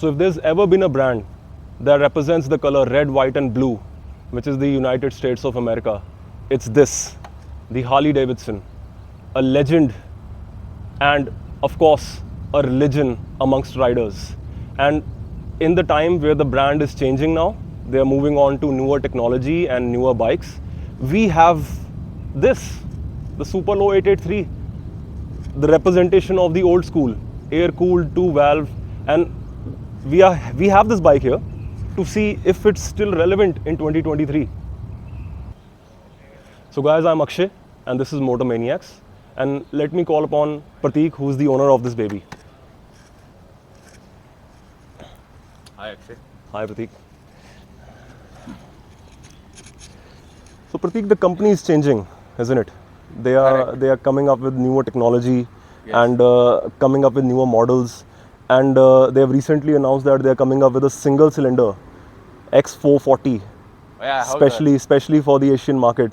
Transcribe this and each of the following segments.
So if there's ever been a brand that represents the color red, white and blue, which is the United States of America, it's this, the Harley Davidson, a legend and of course a religion amongst riders. And in the time where the brand is changing now, they are moving on to newer technology and newer bikes. We have this, the Superlow 883, the representation of the old school, air cooled 2 valve, and we have this bike here to see if it's still relevant in 2023. So guys, I'm Akshay and this is Motormaniacs, and let me call upon Prateek, who's the owner of this baby. Hi Akshay. Hi Prateek. So Prateek, the company is changing, isn't it? They are coming up with newer technology. Yes. And coming up with newer models, and they have recently announced that they are coming up with a single cylinder X440, especially for the Asian market.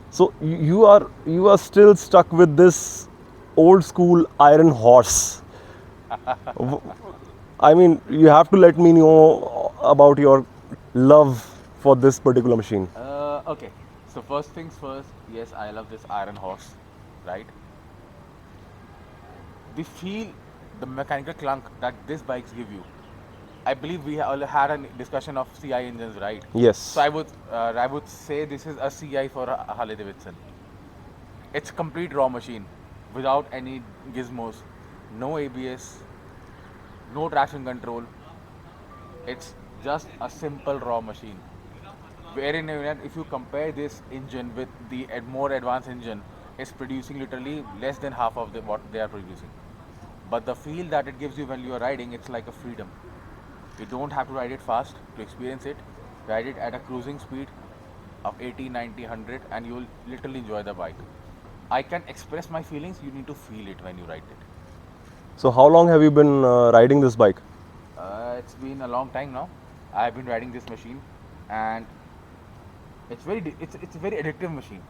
So you are still stuck with this old school iron horse. I mean, you have to let me know about your love for this particular machine. Okay, so first things first, yes, I love this iron horse, right? The feel, the mechanical clunk that these bikes give you. I believe we all had a discussion of CI engines, right? Yes. So I would say this is a CI for a Harley Davidson. It's complete raw machine, without any gizmos, no ABS, no traction control. It's just a simple raw machine. Wherein if you compare this engine with the more advanced engine, it's producing literally less than half of what they are producing. But the feel that it gives you when you are riding, it's like a freedom. You don't have to ride it fast to experience it. Ride it at a cruising speed of 80, 90, 100 and you will literally enjoy the bike. I can express my feelings, you need to feel it when you ride it. So how long have you been riding this bike? It's been a long time now. I've been riding this machine and it's a very addictive machine.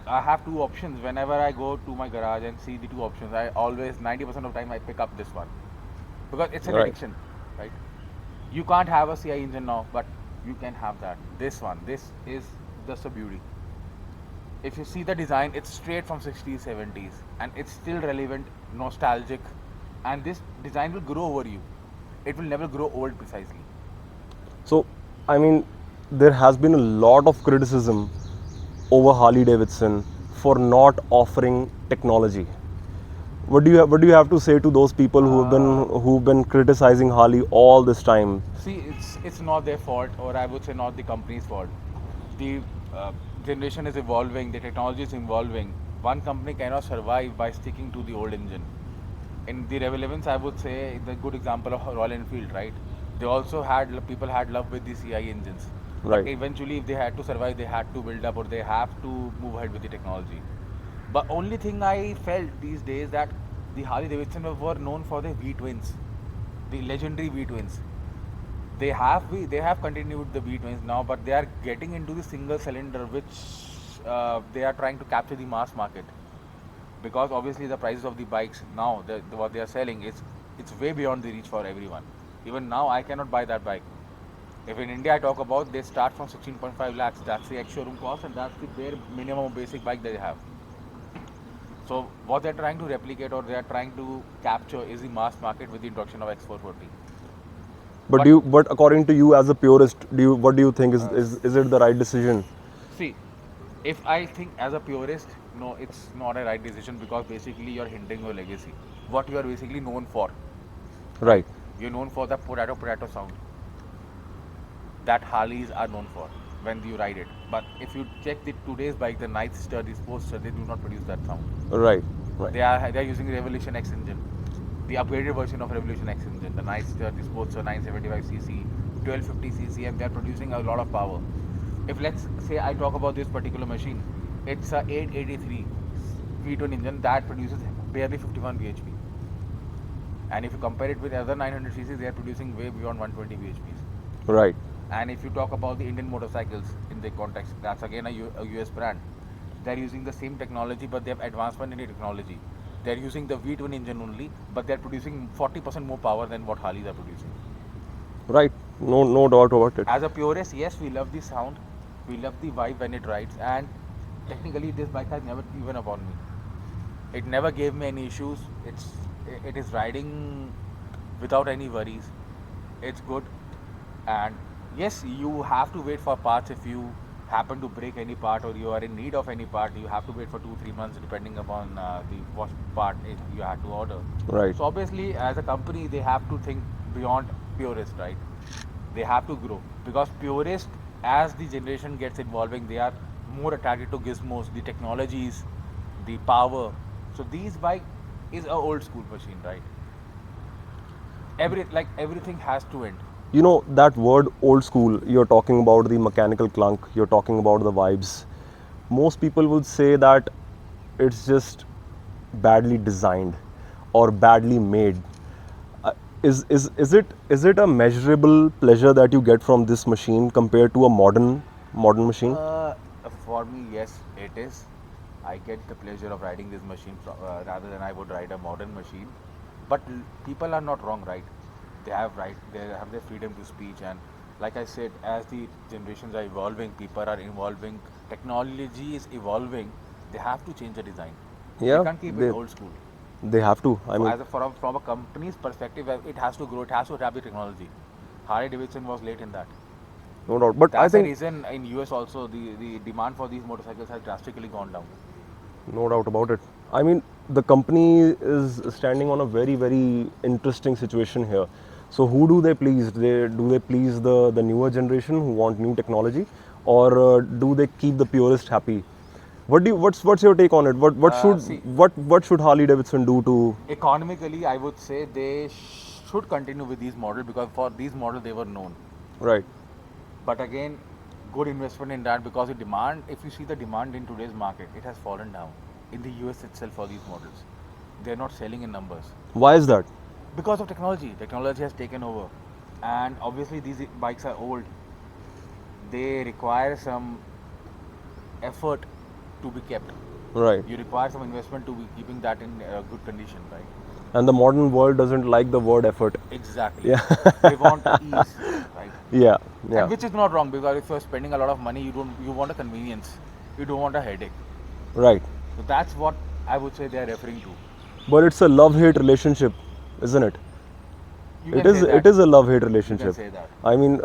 I have two options. Whenever I go to my garage and see the two options, I always 90% of the time I pick up this one because it's an addiction, right? You can't have a CI engine now, but you can have that. This is just a beauty. If you see the design, it's straight from 60s, 70s, and it's still relevant, nostalgic, and this design will grow over you. It will never grow old precisely. So, I mean, there has been a lot of criticism over Harley Davidson for not offering technology. What do you have to say to those people who've been criticizing Harley all this time? See, it's not their fault, or I would say not the company's fault. The generation is evolving, the technology is evolving. One company cannot survive by sticking to the old engine. In the relevance, I would say the good example of Royal Enfield, right? They also people had love with the CI engines. Right. But eventually, if they had to survive, they had to build up or they have to move ahead with the technology. But only thing I felt these days that the Harley Davidson were known for their V-twins, the legendary V-twins. They have continued the V-twins now, but they are getting into the single cylinder, which they are trying to capture the mass market. Because obviously the prices of the bikes now, what they are selling it's way beyond the reach for everyone. Even now, I cannot buy that bike. If in India I talk about, they start from 16.5 lakhs. That's the ex-showroom cost and that's the bare minimum basic bike they have. So what they're trying to replicate or they are trying to capture is the mass market with the introduction of X440. But according to you as a purist, what do you think is it the right decision? See, if I think as a purist, no, it's not a right decision because basically you're hindering your legacy. What you are basically known for. Right. You're known for the potato sound that Harleys are known for when you ride it. But if you check today's bike, the Nightster, the Sportster, they do not produce that sound. Right. They are using Revolution X engine, the upgraded version of Revolution X engine, the Nightster, the Sportster 975cc, 1250cc, and they are producing a lot of power. If let's say I talk about this particular machine, it's a 883 V-twin engine that produces barely 51 bhp. And if you compare it with other 900cc, they are producing way beyond 120 bhps. Right. And if you talk about the Indian motorcycles in the context, that's again a US brand. They're using the same technology, but they have advancement in the technology. They're using the V twin engine only, but they're producing 40% more power than what Harleys are producing. Right. No doubt about it. As a purist, yes, we love the sound, we love the vibe when it rides, and technically this bike has never given up on me. It never gave me any issues. It is riding without any worries. It's good, and yes, you have to wait for parts if you happen to break any part or you are in need of any part. You have to wait for 2-3 months depending upon the what part you had to order. Right. So obviously, as a company, they have to think beyond purist, right? They have to grow because purist, as the generation gets evolving, they are more attracted to gizmos, the technologies, the power. So these bike is a old school machine, right? Everything has to end. You know, that word old school, you're talking about the mechanical clunk, you're talking about the vibes. Most people would say that it's just badly designed or badly made. Is it a measurable pleasure that you get from this machine compared to a modern machine? For me, yes, it is. I get the pleasure of riding this machine rather than I would ride a modern machine. But people are not wrong, right? They have right. They have their freedom to speech, and like I said, as the generations are evolving, people are evolving, technology is evolving. They have to change the design. They Yeah, can't keep it old school. they have to. I So mean, as from a company's perspective, it has to grow. It has to adapt the technology. Harley Davidson was late in that. no doubt. But I That's the think reason in US also the demand for these motorcycles has drastically gone down. no doubt about it. I mean, the company is standing on a very interesting situation here. So who do they please? Do they please the newer generation who want new technology, or do they keep the purist happy? What's your take on it? See, What should Harley Davidson do to? economically, I would say they should continue with these models because for these models they were known. Right. But again, good investment in that because the demand, if you see the demand in today's market, it has fallen down in the US itself for these models. They're not selling in numbers Why is that? because of technology. Technology has taken over, and obviously these bikes are old. They require some effort to be kept. Right. You require some investment to be keeping that in good condition, right? And the modern world doesn't like the word effort. Exactly. Yeah. They want ease, right? Yeah. And Yeah. which is not wrong because if you're spending a lot of money, you want a convenience. You don't want a headache. Right. So that's what I would say they are referring to. But it's a love-hate relationship, isn't it? You It can is. say that. It is a love-hate You can relationship. say that. I mean,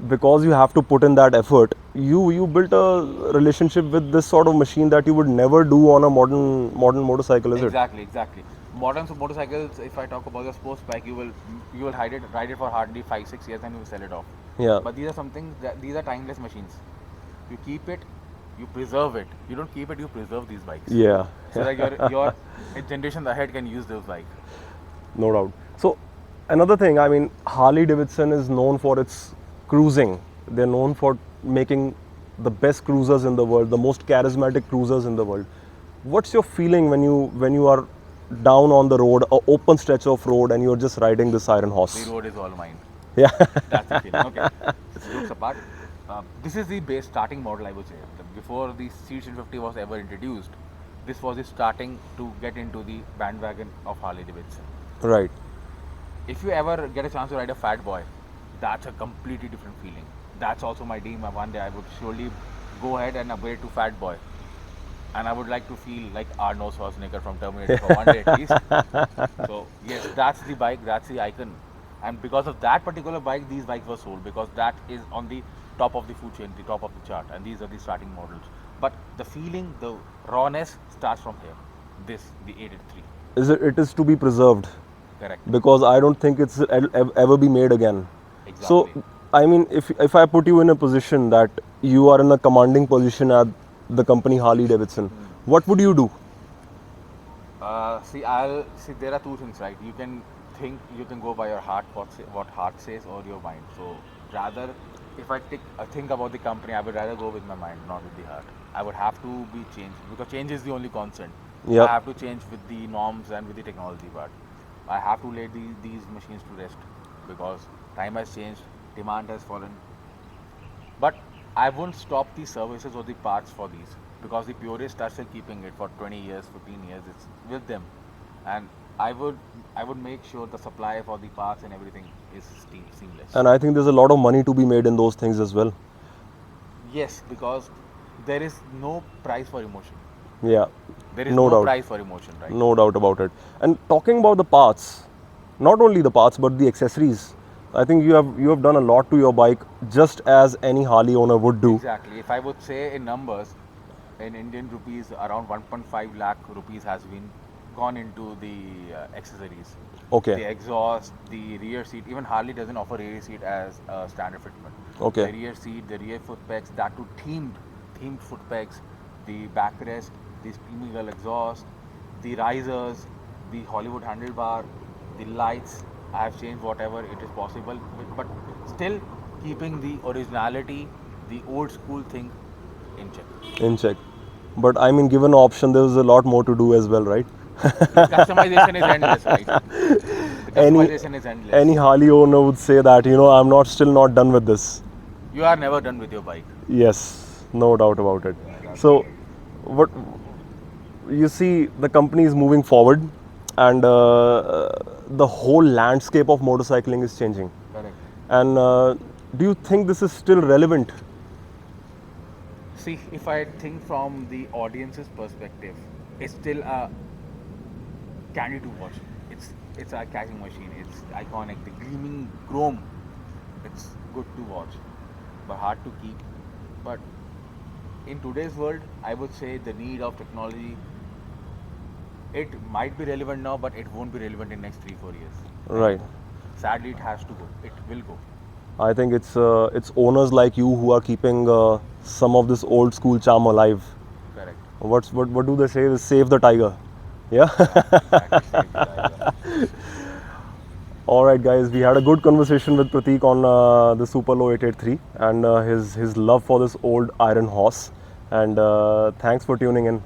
because you have to put in that effort, you built a relationship with this sort of machine that you would never do on a modern motorcycle, is it? Exactly, exactly. Modern motorcycles, if I talk about your sports bike, you will ride it for hardly 5-6 years and you will sell it off. Yeah. But these are something that these are timeless machines. You keep it, you preserve it. You don't keep it, you preserve these bikes. Yeah. So that your generations ahead can use those bikes. No doubt. So, another thing, I mean, Harley Davidson is known for its cruising. They're known for making the best cruisers in the world, the most charismatic cruisers in the world. What's your feeling when you are down on the road, a open stretch of road, and you're just riding this iron The horse? road is all mine. Yeah. That's the feeling. Okay, jokes apart. This is the base starting model, I would say. Before the C350 was ever introduced, this was the starting to get into the bandwagon of Harley Davidson. Right. If you ever get a chance to ride a Fat Boy, that's a completely different feeling. That's also my dream. One day I would surely go ahead and upgrade to Fat Boy. And I would like to feel like Arnold Schwarzenegger from Terminator for one day at least. So yes, that's the bike, that's the icon. And because of that particular bike, these bikes were sold because that is on the top of the food chain, the top of the chart, and these are the starting models. But the feeling, the rawness starts from here. This, the 883. It is to be preserved Correct. because I don't think it's ever be made again. So, Exactly. I mean, if I put you in a position that you are in a commanding position at the company Harley Davidson, what would you do? See. There are two things, right? You can go by your heart, what heart says, or your mind. So rather, if I think about the company, I would rather go with my mind, not with the heart. I would have to be changed because change is the only constant. Yeah. I have to change with the norms and with the technology part. I have to lay these machines to rest because time has changed, demand has fallen. But I won't stop the services or the parts for these because the purists are still keeping it for 20 years, 15 years. It's with them. and I would make sure the supply for the parts and everything is seamless. And I think there's a lot of money to be made in those things as well. Yes, because there is no price for emotion. Yeah, There is no no doubt. price for emotion, right? No doubt about it. And talking about the parts, not only the parts but the accessories, I think you have done a lot to your bike, just as any Harley owner would do. Exactly. If I would say in numbers, in Indian rupees, around 1.5 lakh rupees has been gone into the accessories. Okay. The exhaust, the rear seat. Even Harley doesn't offer rear seat as a standard fitment. Okay. The rear seat, the rear foot pegs, that too themed foot pegs, the backrest, the screaming girl exhaust, the risers, the Hollywood handlebar, the lights. I have changed whatever it is possible, but still keeping the originality, the old school thing in check. In check. But I mean, given option, there's a lot more to do as well, right? The customization is endless, right? The customization is endless. Any Harley owner would say that, I'm still not done with this. You are never done with your bike. Yes, no doubt about it. So, what you see, the company is moving forward, and the whole landscape of motorcycling is changing. Correct. And do you think this is still relevant? See, if I think from the audience's perspective, it's still a candy to watch. It's a catching machine. It's iconic. The gleaming chrome. It's good to watch, but hard to keep. But in today's world, I would say the need of technology. It might be relevant now, but it won't be relevant in next 3-4 years. Right. Sadly, it has to go. It will go. I think it's owners like you who are keeping some of this old school charm alive. Correct. What do they say? Save the tiger. Yeah. Exactly. Save the tiger. All right, guys. We had a good conversation with Prateek on the Superlow 883 and his love for this old iron horse. And thanks for tuning in.